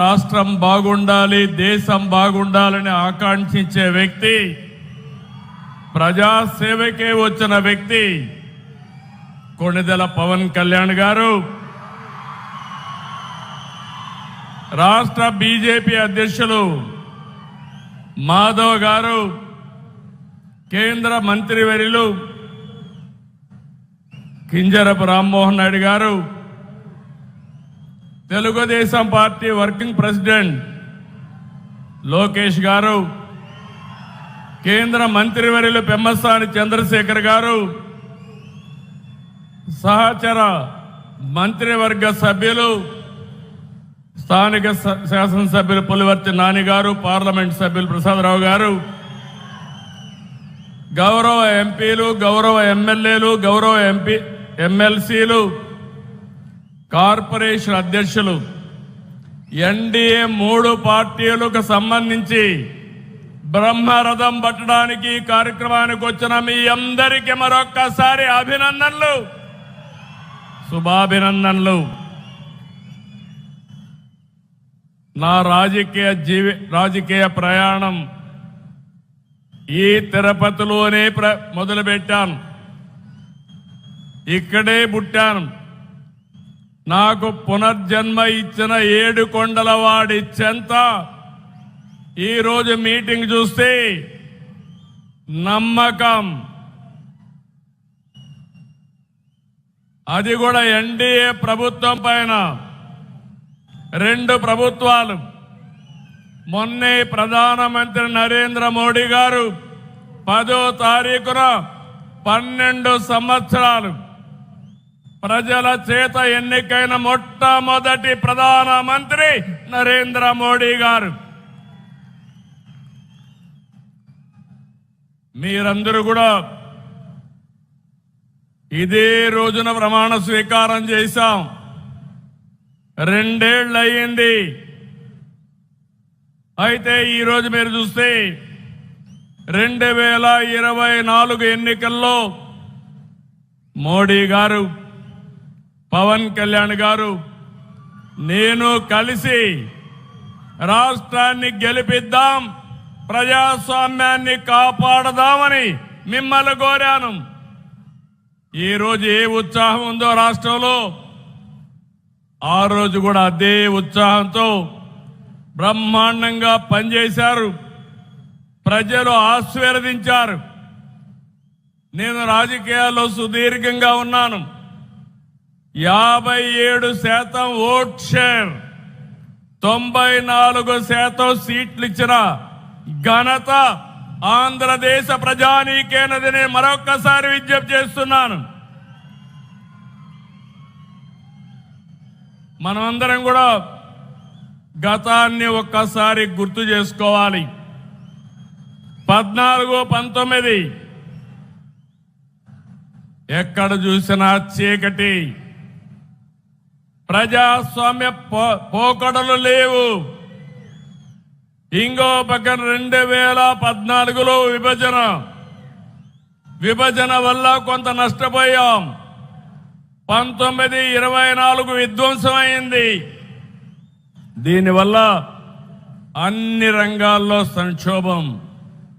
రాష్ట్రం బాగుండాలి, దేశం బాగుండాలని ఆకాంక్షించే వ్యక్తి, ప్రజాసేవకే వచ్చిన వ్యక్తి కొణిదెల పవన్ కళ్యాణ్ గారు. రాష్ట్ర బీజేపీ అధ్యక్షులు మాధవ్ గారు, కేంద్ర మంత్రివర్యులు కింజరపు రామ్మోహన్ నాయుడు గారు, Telugu Desam party working president Lokesh గారు, కేంద్ర మంత్రివర్యులు పెమ్మసాని చంద్రశేఖర్ గారు, సహచర మంత్రివర్గ సభ్యులు స్థానిక శాసనసభ్యులు పులివర్తి నాని గారు, పార్లమెంట్ సభ్యులు ప్రసాదరావు గారు, గౌరవ ఎంపీలు, గౌరవ ఎమ్మెల్యేలు, గౌరవ ఎమ్మెల్సీలు, కార్పొరేషన్ అధ్యక్షులు, ఎన్డీఏ 3 పార్టీలకు సంబంధించి బ్రహ్మరథం పట్టడానికి కార్యక్రమానికి వచ్చిన మీ అందరికీ మరొక్కసారి అభినందనలు, శుభాభినందనలు. నా రాజకీయ ప్రయాణం ఈ తిరుపతిలోనే మొదలుపెట్టాను, ఇక్కడే పుట్టాను. నాకు పునర్జన్మ ఇచ్చిన 7 కొండల వాడి చెంత ఈరోజు మీటింగ్ చూస్తే నమ్మకం, అది కూడా ఎన్డీఏ ప్రభుత్వం పైన. 2 ప్రభుత్వాలు, మొన్నే ప్రధానమంత్రి నరేంద్ర మోడీ గారు 10వ తారీఖున 12 సంవత్సరాలు ప్రజల చేత ఎన్నికైన మొట్టమొదటి ప్రధానమంత్రి నరేంద్ర మోడీ గారు. మీరందరూ కూడా ఇదే రోజున ప్రమాణ స్వీకారం చేశాం. 2 ఏళ్ళు అయ్యింది. అయితే ఈరోజు మీరు చూస్తే 2024 ఎన్నికల్లో మోడీ గారు, పవన్ కళ్యాణ్ గారు, నేను కలిసి రాష్ట్రాన్ని గెలిపిద్దాం, ప్రజాస్వామ్యాన్ని కాపాడదామని మిమ్మల్ని కోరాను. ఈరోజు ఏ ఉత్సాహం ఉందో రాష్ట్రంలో, ఆ రోజు కూడా అదే ఉత్సాహంతో బ్రహ్మాండంగా పనిచేశారు, ప్రజలు ఆశీర్వదించారు. నేను రాజకీయాల్లో సుదీర్ఘంగా ఉన్నాను. 57% ఓట్ షేర్, 94% సీట్లు ఇచ్చిన ఘనత ఆంధ్రదేశ ప్రజానీకేనదని మరొక్కసారి విజ్ఞప్తి చేస్తున్నాను. మనమందరం కూడా గతాన్ని ఒక్కసారి గుర్తు చేసుకోవాలి. 14-19 ఎక్కడ చూసినా చీకటి, ప్రజాస్వామ్య పోకడలు లేవు. ఇంకో పక్కన 2014లో విభజన వల్ల కొంత నష్టపోయాం. 19-24 విధ్వంసమైంది. దీనివల్ల అన్ని రంగాల్లో సంక్షోభం.